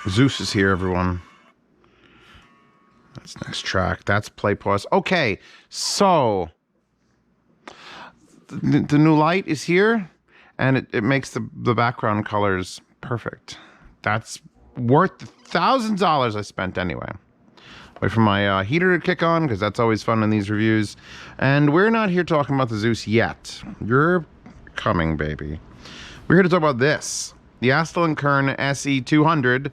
Zeus is here, everyone. That's next track. That's play pause. Okay, so the new light is here, and it makes the background colors perfect. That's worth the $1,000s I spent anyway. Wait for my heater to kick on, because that's always fun in these reviews. And we're not here talking about the Zeus yet. You're coming, baby. We're here to talk about this. The Astel Kern SE200.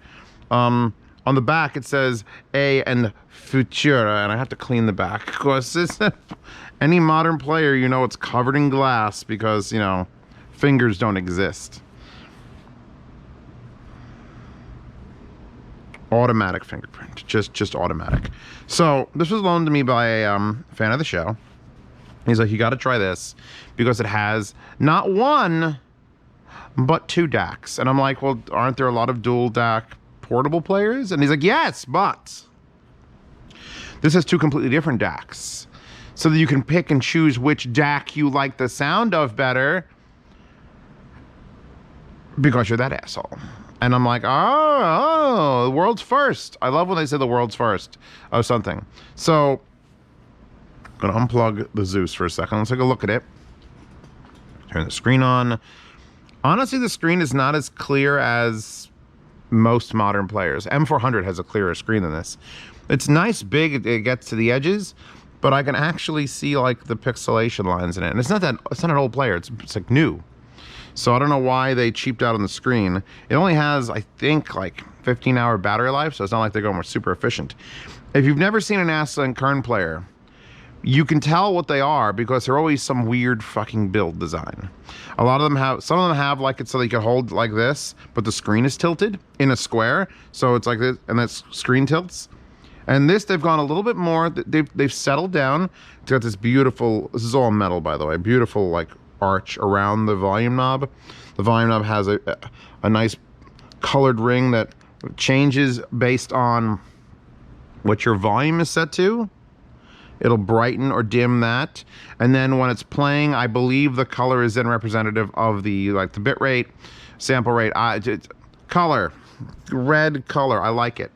On the back it says A and Futura, and I have to clean the back. Of course, any modern player, you know, it's covered in glass because, you know, fingers don't exist. Automatic fingerprint, just automatic. So this was loaned to me by a fan of the show. He's like, you got to try this because it has not one but 2 Dacs. And I'm like, well, aren't there a lot of dual DAC portable players? And he's like, yes, but this has 2 completely different Dacs, so that you can pick and choose which DAC you like the sound of better because you're that asshole. And I'm like, oh, the world's first. I love when they say the world's first of something. So I'm gonna unplug the Zeus for a second. Let's take a look at it. Turn the screen on. Honestly, the screen is not as clear as most modern players. M400 has a clearer screen than this. It's nice, big, it gets to the edges, but I can actually see like the pixelation lines in it. And it's not an old player, it's like new. So I don't know why they cheaped out on the screen. It only has, I think, like 15-hour battery life, so it's not like they're going super efficient. If you've never seen an Astel Kern player, you can tell what they are because they're always some weird fucking build design. A lot of them have, some of them have like it so they can hold like this, but the screen is tilted in a square, so it's like this, and that screen tilts. And this, they've gone a little bit more, they've settled down. It's got this beautiful, this is all metal by the way, beautiful like arch around the volume knob. The volume knob has a nice colored ring that changes based on what your volume is set to. It'll brighten or dim that, and then when it's playing, I believe the color is then representative of the the bit rate, sample rate, color, red color. I like it.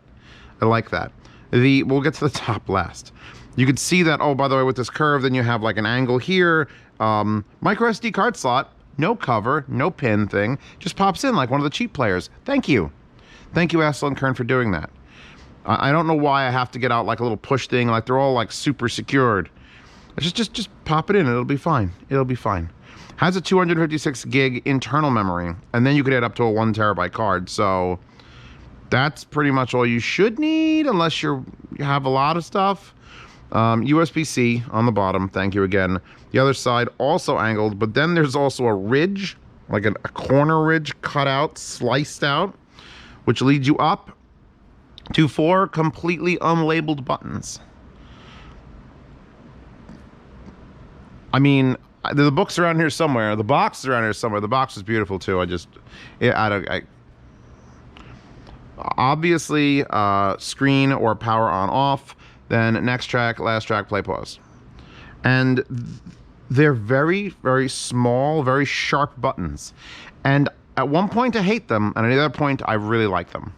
I like that. We'll get to the top last. You can see that. Oh, by the way, with this curve, then you have like an angle here. Micro SD card slot, no cover, no pin thing, just pops in like one of the cheap players. Thank you, Astel Kern, for doing that. I don't know why I have to get out like a little push thing, like they're all like super secured. Just pop it in, it'll be fine. It'll be fine. Has a 256 gig internal memory, and then you could add up to a 1 terabyte card. So that's pretty much all you should need, unless you have a lot of stuff. USB-C on the bottom, thank you again. The other side also angled, but then there's also a ridge, like a corner ridge cut out, sliced out, which leads you up to 4 completely unlabeled buttons. I mean, the book's around here somewhere. The box is around here somewhere. The box is beautiful too. Obviously, screen or power on off. Then next track, last track, play pause. And they're very, very small, very sharp buttons. And at one point I hate them, and at another point I really like them.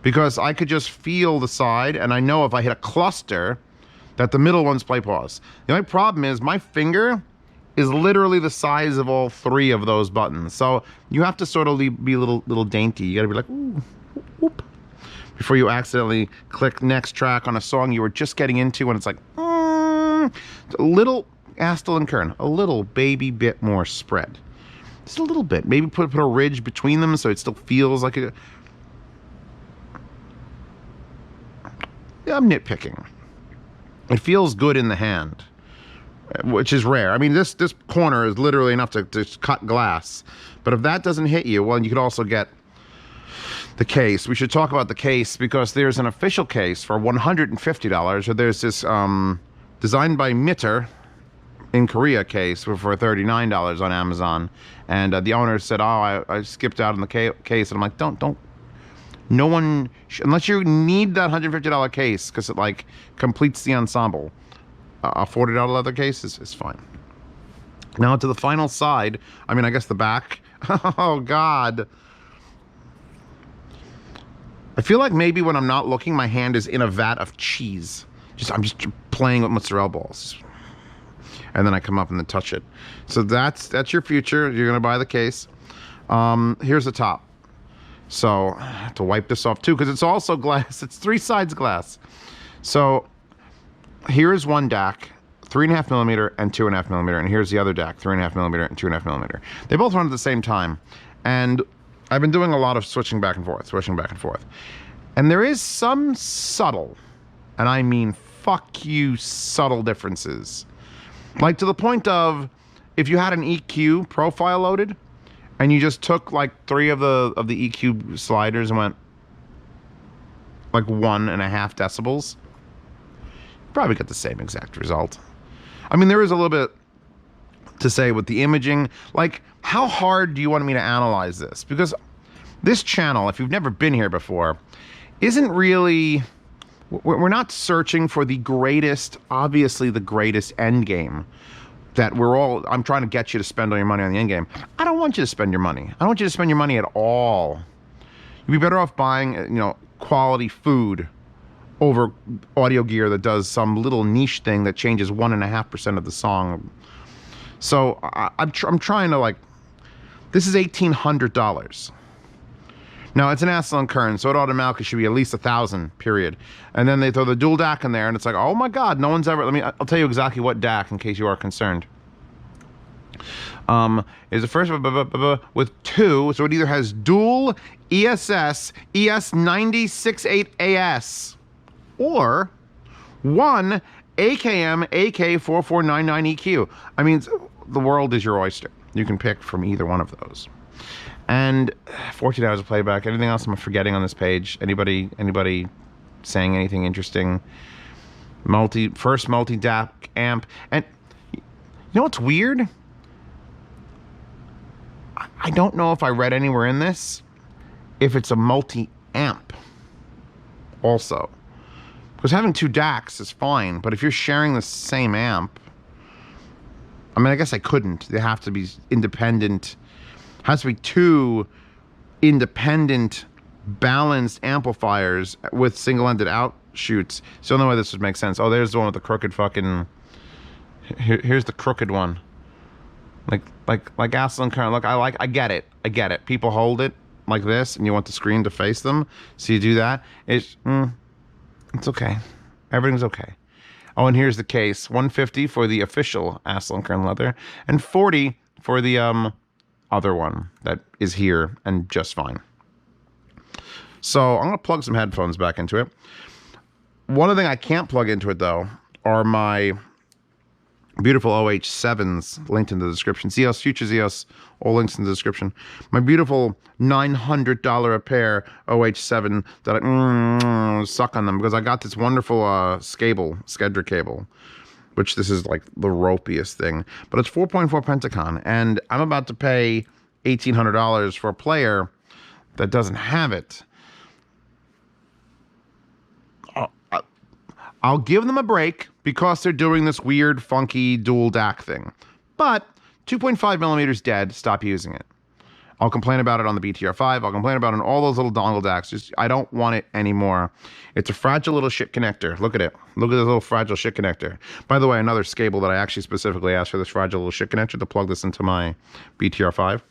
Because I could just feel the side, and I know if I hit a cluster, that the middle one's play pause. The only problem is my finger is literally the size of all 3 of those buttons. So you have to sort of be a little dainty. You gotta be like, ooh, whoop, before you accidentally click next track on a song you were just getting into, and it's like, a little Astel Kern, a little baby bit more spread. Just a little bit. Maybe put a ridge between them so it still feels like a... I'm nitpicking. It feels good in the hand, which is rare. I mean, this corner is literally enough to cut glass. But if that doesn't hit you, well, you could also get the case. We should talk about the case because there's an official case for $150. Or there's this designed by Mitter in Korea case for $39 on Amazon. And the owner said, oh, I skipped out on the case. And I'm like, don't. No one, unless you need that $150 case because it like completes the ensemble. A $40 leather case is fine. Now to the final side. I mean, I guess the back. Oh God. I feel like maybe when I'm not looking, my hand is in a vat of cheese. I'm just playing with mozzarella balls. And then I come up and then touch it. So that's your future. You're gonna buy the case. Here's the top. So I have to wipe this off too, because it's also glass. It's 3 sides glass. So here's one DAC, 3.5 millimeter and 2.5 millimeter, and here's the other DAC, 3.5 millimeter and 2.5 millimeter. They both run at the same time, and I've been doing a lot of switching back and forth. And there is some subtle, and I mean fuck you, subtle differences. Like to the point of, if you had an EQ profile loaded, and you just took like 3 of the EQ sliders and went like 1.5 decibels, you probably get the same exact result. I mean, there is a little bit to say with the imaging. Like, how hard do you want me to analyze this? Because this channel, if you've never been here before, isn't really, we're not searching for the greatest, obviously the greatest end game that I'm trying to get you to spend all your money on the end game. I don't want you to spend your money. I don't want you to spend your money at all. You'd be better off buying, you know, quality food over audio gear that does some little niche thing that changes 1.5% of the song. So I'm trying to, like, this is $1,800. Now, it's an Astel Kern, so it automatically should be at least 1,000, period. And then they throw the dual DAC in there, and it's like, oh my God, no one's ever, I'll tell you exactly what DAC, in case you are concerned. Is the first with 2, so it either has dual ESS, ES9068AS, or 1 AKM AK4499 EQ. I mean, the world is your oyster. You can pick from either one of those. And 14 hours of playback. Anything else I'm forgetting on this page? Anybody saying anything interesting? First multi-DAC amp. And you know what's weird? I don't know if I read anywhere in this if it's a multi-amp also. Because having 2 DACs is fine, but if you're sharing the same amp, I mean, I guess I couldn't. They have to be independent. Has to be 2 independent, balanced amplifiers with single-ended outshoots. So the only way this would make sense. Oh, there's the one with the crooked fucking. Here's the crooked one. Like Astel Kern. Look, I get it. I get it. People hold it like this, and you want the screen to face them, so you do that. It's okay. Everything's okay. Oh, and here's the case. $150 for the official Astel Kern leather, and $40 for the other one that is here and just fine. So I'm gonna plug some headphones back into it. One thing I can't plug into it though are my beautiful OH7s, linked in the description. Zeos, future Zeos, all links in the description. My beautiful $900 a pair OH7 that I suck on them because I got this wonderful Skedra cable, which this is like the ropiest thing, but it's 4.4 Pentacon, and I'm about to pay $1,800 for a player that doesn't have it. I'll give them a break because they're doing this weird, funky dual DAC thing, but 2.5 millimeters dead, stop using it. I'll complain about it on the BTR5. I'll complain about it on all those little dongle DACs. Just, I don't want it anymore. It's a fragile little shit connector. Look at it. Look at this little fragile shit connector. By the way, another Scable that I actually specifically asked for this fragile little shit connector to plug this into my BTR5.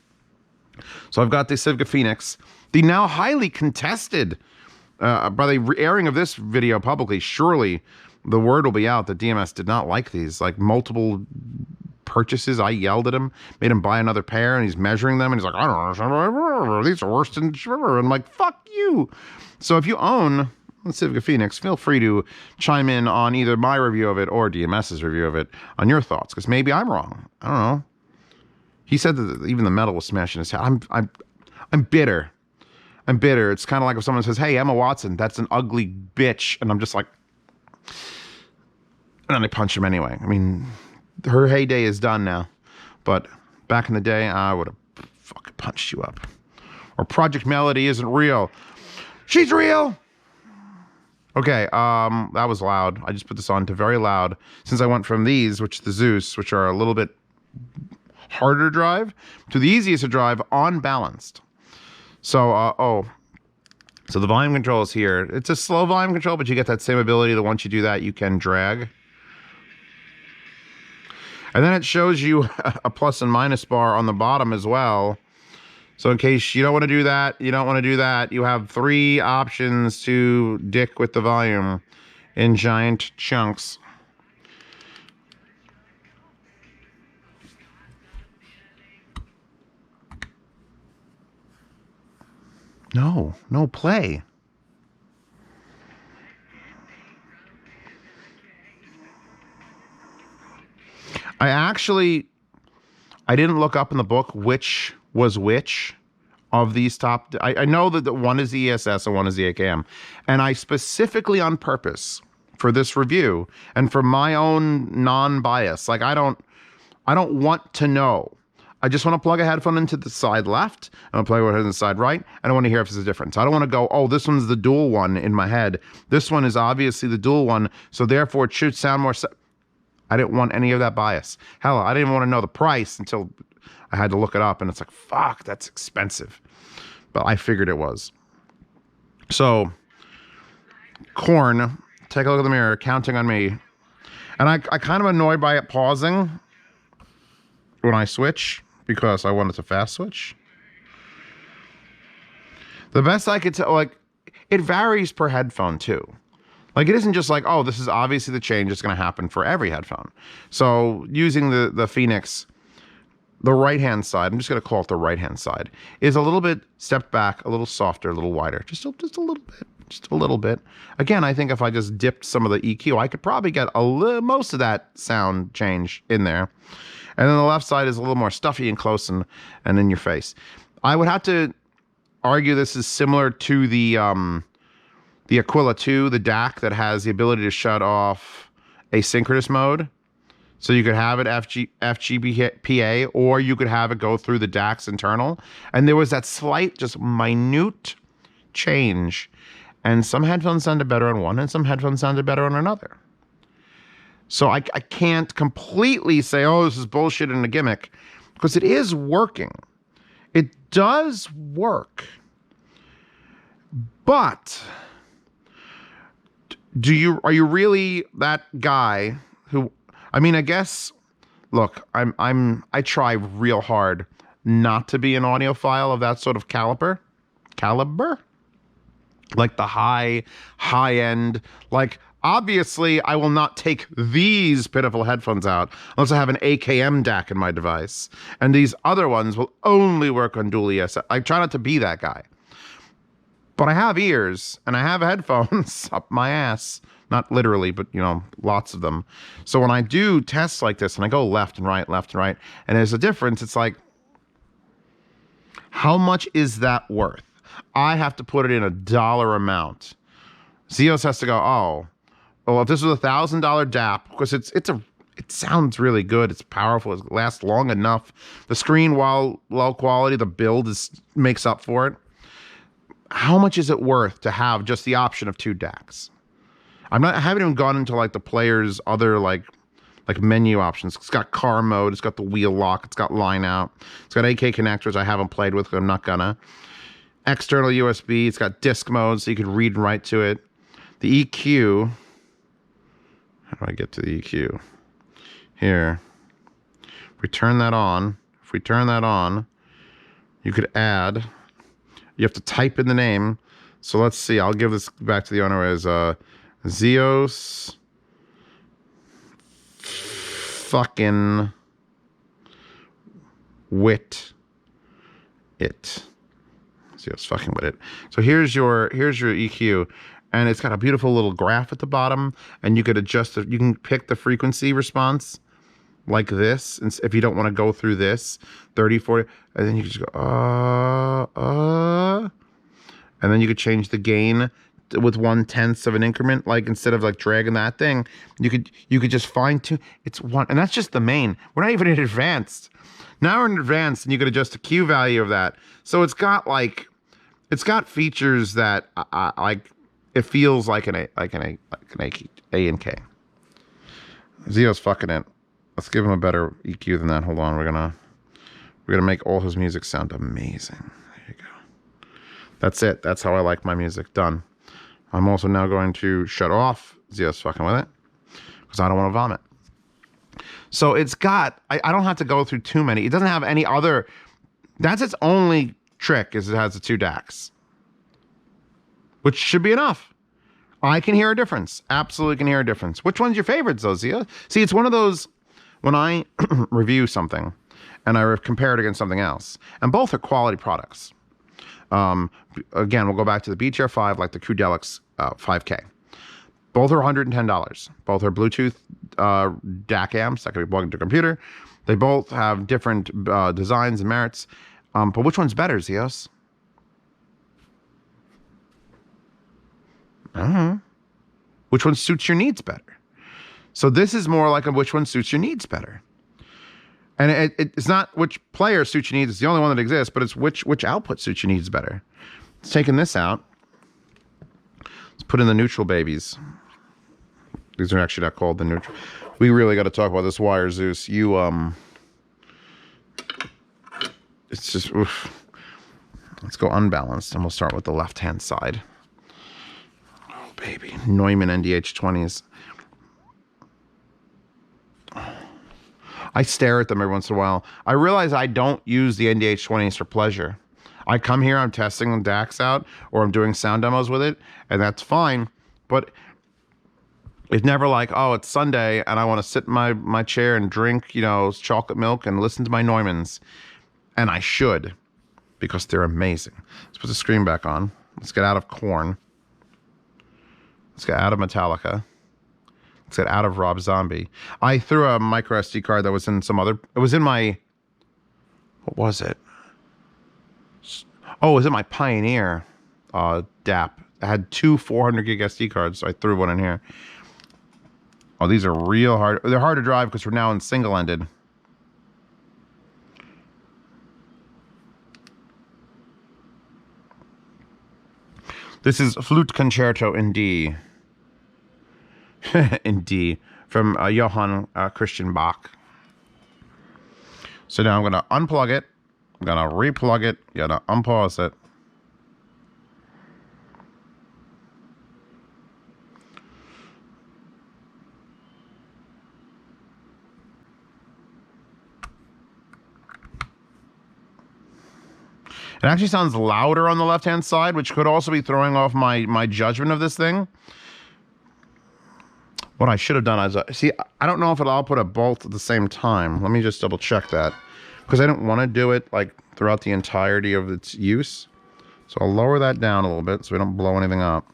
So I've got the Civica Phoenix, the now highly contested, by the airing of this video publicly, surely the word will be out that DMS did not like these. Like multiple purchases, I yelled at him, made him buy another pair, and he's measuring them, and he's like, I don't know, these are worse than ever. I'm like, fuck you. So if you own the Civica Phoenix, feel free to chime in on either my review of it or DMS's review of it on your thoughts, because maybe I'm wrong. I don't know. He said that even the metal was smashing his head. I'm bitter. I'm bitter. It's kind of like if someone says, hey, Emma Watson, that's an ugly bitch, and I'm just like, and then I punch him anyway. I mean, her heyday is done now, but back in the day, I would have fucking punched you up. Or Project Melody isn't real. She's real! Okay, that was loud. I just put this on to very loud. Since I went from these, which the Zeus, which are a little bit harder to drive, to the easiest to drive, unbalanced. So, So the volume control is here. It's a slow volume control, but you get that same ability that once you do that, you can drag. And then it shows you a plus and minus bar on the bottom as well. So in case you don't want to do that, you don't want to do that, you have 3 options to dick with the volume in giant chunks. No, play. I didn't look up in the book which was which of these top. I know that one is the ESS and one is the AKM. And I specifically on purpose for this review and for my own non-bias, like I don't want to know. I just want to plug a headphone into the side left. I'm going to plug it into the side right. And I want to hear if there's a difference. I don't want to go, oh, this one's the dual one in my head. This one is obviously the dual one. So therefore it should sound more. I didn't want any of that bias. Hell, I didn't even want to know the price until I had to look it up. And it's like, fuck, that's expensive. But I figured it was. So, Korn, take a look at the mirror, counting on me. And I kind of annoyed by it pausing when I switch because I wanted to fast switch. The best I could tell, like, it varies per headphone too. Like, it isn't just like, oh, this is obviously the change that's going to happen for every headphone. So using the Phoenix, the right-hand side, I'm just going to call it the right-hand side, is a little bit stepped back, a little softer, a little wider. Just a little bit. Just a little bit. Again, I think if I just dipped some of the EQ, I could probably get most of that sound change in there. And then the left side is a little more stuffy and close and in your face. I would have to argue this is similar to the Aquila 2, the DAC that has the ability to shut off asynchronous mode. So you could have it FGPA, or you could have it go through the DAC's internal. And there was that slight, just minute change. And some headphones sounded better on one, and some headphones sounded better on another. So I can't completely say, oh, this is bullshit and a gimmick, because it is working. It does work. But are you really that guy who, I mean, I guess, look, I try real hard not to be an audiophile of that sort of caliber, like the high end, like, obviously I will not take these pitiful headphones out unless I have an AKM DAC in my device. And these other ones will only work on dual ESS. I try not to be that guy. But I have ears and I have headphones up my ass. Not literally, but, you know, lots of them. So when I do tests like this and I go left and right, and there's a difference, it's like, how much is that worth? I have to put it in a dollar amount. Zeos has to go, oh, well, if this was $1,000 DAP, because it sounds really good, it's powerful, it lasts long enough. The screen, while low quality, the build makes up for it. How much is it worth to have just the option of 2 DACs? I haven't even gone into like the player's other like menu options. It's got car mode, it's got the wheel lock, it's got line out, it's got AK connectors I haven't played with, I'm not gonna. External USB, it's got disc mode so you can read and write to it. The EQ, how do I get to the EQ? Here. If we turn that on, you could add, you have to type in the name. So let's see, I'll give this back to the owner as Zeos fucking wit it. Zeos fucking with it. So here's your EQ, and it's got a beautiful little graph at the bottom, and you could adjust it. You can pick the frequency response like this, and if you don't want to go through this 30, 40, and then you could just go and then you could change the gain with 1/10 of an increment. Like, instead of like dragging that thing, you could just fine tune. It's one, and that's just the main. We're not even in advanced. Now we're in advanced, and you could adjust the Q value of that. So it's got features that like, it feels like an A and K. Zeo's fucking it. Let's give him a better EQ than that. Hold on, we're gonna make all his music sound amazing. There you go. That's it. That's how I like my music. Done. I'm also now going to shut off Zio's fucking with it because I don't want to vomit. So it's got, I don't have to go through too many. It doesn't have any other, that's its only trick is it has the 2 Dacs, which should be enough. I can hear a difference. Absolutely can hear a difference. Which one's your favorite, Zia? See, it's one of those, when I review something and I compare it against something else, and both are quality products. Again, we'll go back to the BTR5, like the Kudelix 5K. Both are $110. Both are Bluetooth DAC amps that can be plugged into a computer. They both have different designs and merits. But which one's better, Zios? I don't know. Which one suits your needs better? So this is more like a which one suits your needs better. And it's not which player suits your needs. It's the only one that exists, but it's which output suits your needs better. It's taking this out. Let's put in the neutral babies. These are actually not called the neutral. We really got to talk about this wire, Zeus. It's just, oof. Let's go unbalanced, and we'll start with the left-hand side. Oh, baby. Neumann NDH20s. I stare at them every once in a while. I realize I don't use the NDH20s for pleasure. I come here, I'm testing the Dacs out, or I'm doing sound demos with it, and that's fine. But it's never like, oh, it's Sunday, and I want to sit in my chair and drink, chocolate milk and listen to my Neumanns. And I should, because they're amazing. Let's put the screen back on. Let's get out of Korn. Let's get out of Metallica. Let's get out of Rob Zombie. I threw a micro SD card that was in some other... It was in my... What was it? Oh, it was in my Pioneer DAP. I had 2 400 gig SD cards, so I threw one in here. Oh, these are real hard. They're hard to drive because we're now in single-ended. This is Flute Concerto in D. In D, from Johann Christian Bach. So now I'm going to unplug it. I'm going to replug it. Going to unpause it. It actually sounds louder on the left-hand side, which could also be throwing off my judgment of this thing. What I should have done is, see, I don't know if it'll output a both at the same time. Let me just double check that. Because I don't want to do it like throughout the entirety of its use. So I'll lower that down a little bit so we don't blow anything up.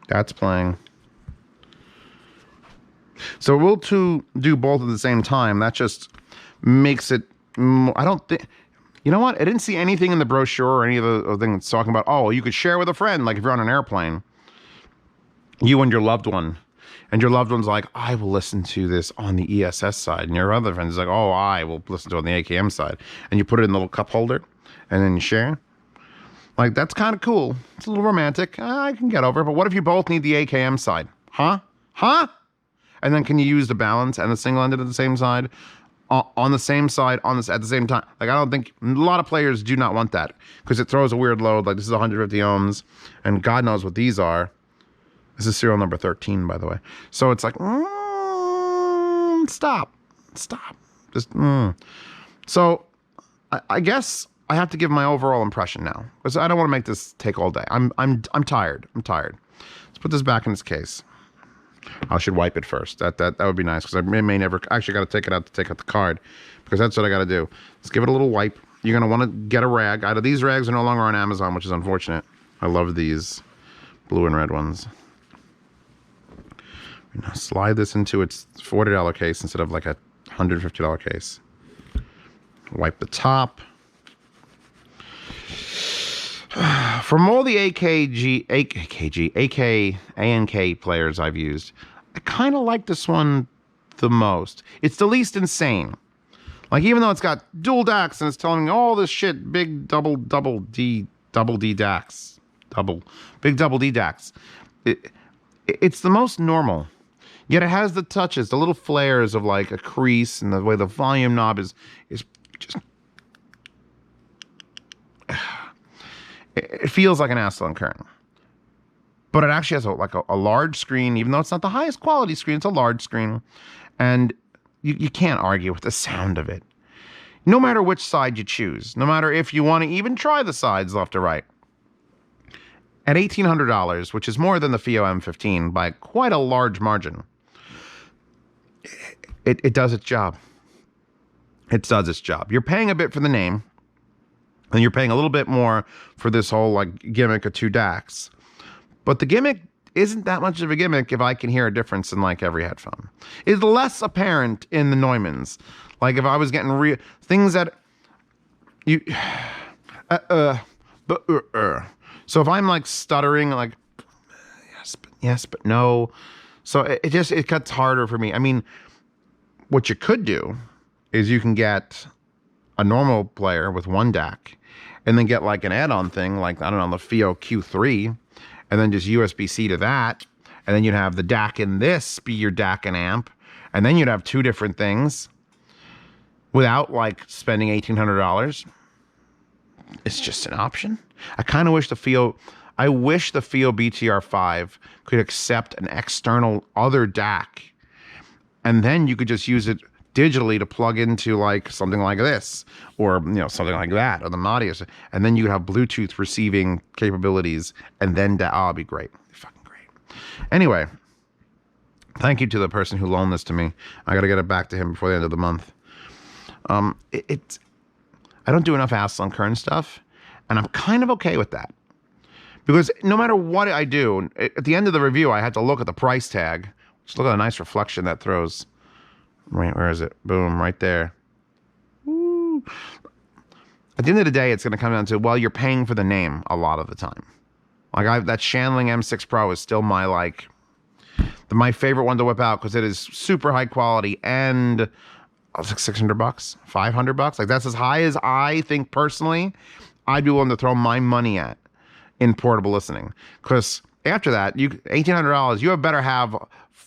That's playing. So we'll do both at the same time. That just makes it, I don't think, you know what? I didn't see anything in the brochure or any of the things talking about, oh, you could share with a friend, like if you're on an airplane, you and your loved one, and your loved one's like, I will listen to this on the ESS side, and your other friend's like, oh, I will listen to it on the AKM side, and you put it in the little cup holder, and then you share. Like, that's kind of cool. It's a little romantic. I can get over it, but what if you both need the AKM side? Huh? Huh? And then can you use the balance and the single-ended at the same side? On the same side, at the same time. Like, I don't think, a lot of players do not want that because it throws a weird load. Like, this is 150 ohms, and God knows what these are. This is serial number 13, by the way. So it's like, stop. Just, So, I guess I have to give my overall impression now because I don't want to make this take all day. I'm tired. Let's put this back in its case. I should wipe it first. That would be nice because I may never actually got to take it out to take out the card because that's what I got to do. Let's give it a little wipe. You're gonna want to get a rag. Out of these rags are no longer on Amazon, which is unfortunate. I love these blue and red ones. Now slide this into its $40 case instead of like a $150 case. Wipe the top. From all the AK, ANK players I've used, I kind of like this one the most. It's the least insane. Like, even though it's got dual Dacs and it's telling me all this shit, big double D Dacs. Big double D Dacs. It's the most normal. Yet it has the touches, the little flares of like a crease and the way the volume knob is just It feels like an Astel Kern. But it actually has a large screen, even though it's not the highest quality screen, it's a large screen. And you can't argue with the sound of it. No matter which side you choose, no matter if you want to even try the sides left or right. At $1,800, which is more than the FIO M15 by quite a large margin, it does its job. It does its job. You're paying a bit for the name, and you're paying a little bit more for this whole like gimmick of 2 Dacs. But the gimmick isn't that much of a gimmick if I can hear a difference in like every headphone. It's less apparent in the Neumanns. Like if I was getting things that you so if I'm like stuttering like yes but no, so it cuts harder for me. I mean, what you could do is you can get a normal player with 1 DAC and then get like an add-on thing like, I don't know, the FIO Q3, and then just USB-C to that, and then you'd have the DAC in this be your DAC and amp, and then you'd have 2 different things without like spending $1,800. It's just an option. I kind of wish the FIO BTR5 could accept an external other DAC, and then you could just use it digitally to plug into like something like this, or something like that, or the Madius, and then you have Bluetooth receiving capabilities, and then it'd be great, fucking great. Anyway, thank you to the person who loaned this to me. I gotta get it back to him before the end of the month. I don't do enough Astel Kern stuff, and I'm kind of okay with that, because no matter what I do, at the end of the review, I had to look at the price tag. Just look at the nice reflection that throws. Right, where is it? Boom, right there. Woo. At the end of the day, it's going to come down to, well, you're paying for the name a lot of the time. Like that Shanling M6 Pro is still my my favorite one to whip out, because it is super high quality, and it's like $600, $500. Like that's as high as I think personally I'd be willing to throw my money at in portable listening. Because after that, $1,800, you have better have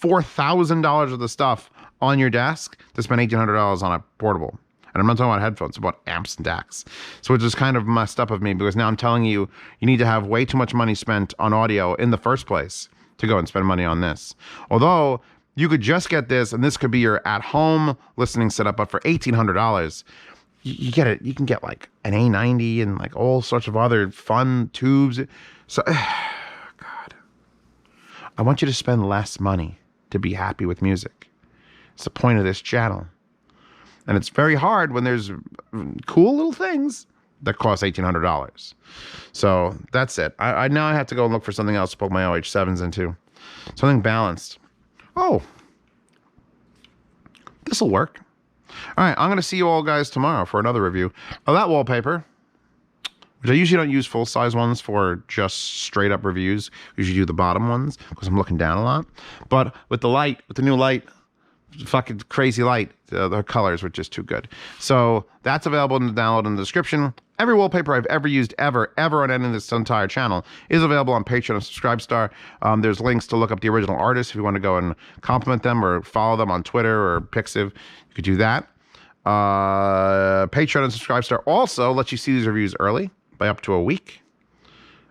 $4,000 of the stuff on your desk to spend $1,800 on a portable. And I'm not talking about headphones, it's about amps and DACs. So it's just kind of messed up of me, because now I'm telling you, you need to have way too much money spent on audio in the first place to go and spend money on this. Although you could just get this, and this could be your at-home listening setup, but for $1,800, you get it. You can get like an A90 and like all sorts of other fun tubes. So, God, I want you to spend less money to be happy with music. It's the point of this channel. And it's very hard when there's cool little things that cost $1,800. So that's it. I now have to go and look for something else to plug my OH7s into. Something balanced. Oh, this'll work. All right, I'm going to see you all guys tomorrow for another review of that wallpaper, which I usually don't use full-size ones for just straight-up reviews. I usually do the bottom ones because I'm looking down a lot. But with the new light, fucking crazy light, the colors were just too good. So that's available in the download in the description. Every wallpaper I've ever used ever on any of this entire channel is available on Patreon and Subscribestar. There's links to look up the original artists if you want to go and compliment them or follow them on Twitter or Pixiv. You could do that. Patreon and Subscribestar also lets you see these reviews early by up to a week.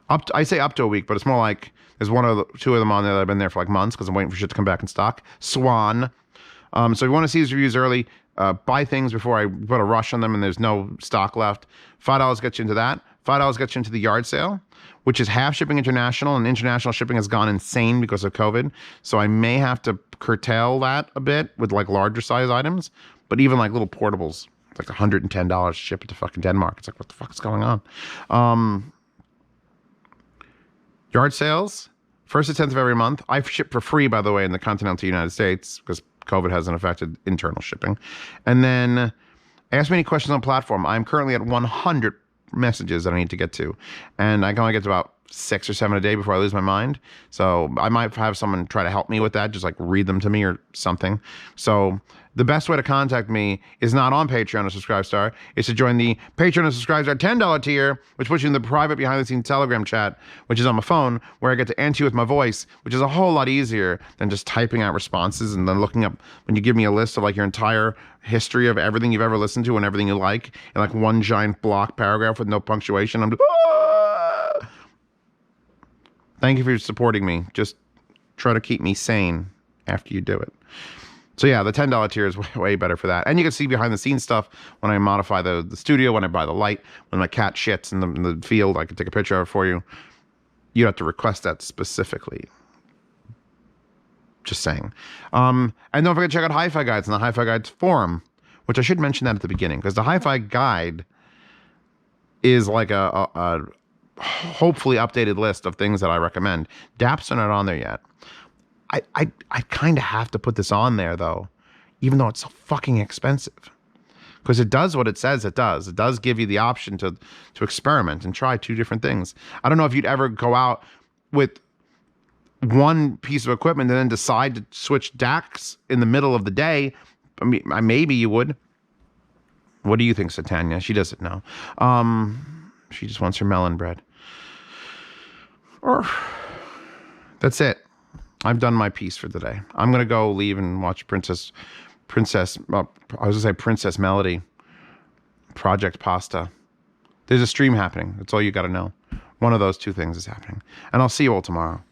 I say up to a week, but it's more like there's two of them on there that have been there for like months because I'm waiting for shit to come back in stock. Swan. So if you want to see these reviews early, buy things before I put a rush on them and there's no stock left. $5 gets you into that. $5 gets you into the yard sale, which is half shipping international, and international shipping has gone insane because of COVID. So I may have to curtail that a bit with like larger size items, but even like little portables, it's like $110 to ship it to fucking Denmark. It's like, what the fuck is going on? Yard sales, 1st to 10th of every month. I ship for free, by the way, in the continental United States because COVID hasn't affected internal shipping. And then ask me any questions on platform. I'm currently at 100 messages that I need to get to. And I can only get to about 6 or 7 a day before I lose my mind. So I might have someone try to help me with that, just like read them to me or something. So the best way to contact me is not on Patreon or Subscribestar. It's to join the Patreon and Subscribestar $10 tier, which puts you in the private behind-the-scenes Telegram chat, which is on my phone, where I get to answer you with my voice, which is a whole lot easier than just typing out responses and then looking up when you give me a list of like your entire history of everything you've ever listened to and everything you like in like one giant block paragraph with no punctuation. I'm just, Thank you for supporting me. Just try to keep me sane after you do it. So yeah, the $10 tier is way, way better for that. And you can see behind the scenes stuff when I modify the studio, when I buy the light, when my cat shits in the field, I can take a picture of it for you. You have to request that specifically. Just saying. And don't forget to check out Hi-Fi Guides in the Hi-Fi Guides forum, which I should mention that at the beginning, because the Hi-Fi Guide is like a hopefully updated list of things that I recommend. Dacs are not on there yet. I kind of have to put this on there, though, even though it's so fucking expensive. Because it does what it says it does. It does give you the option to experiment and try 2 different things. I don't know if you'd ever go out with one piece of equipment and then decide to switch Dacs in the middle of the day. I mean, maybe you would. What do you think, Satania? She doesn't know. She just wants her melon bread. Or that's it. I've done my piece for the day. I'm gonna go leave and watch Princess Melody, Project Pasta. There's a stream happening. That's all you got to know. One of those 2 things is happening. And I'll see you all tomorrow.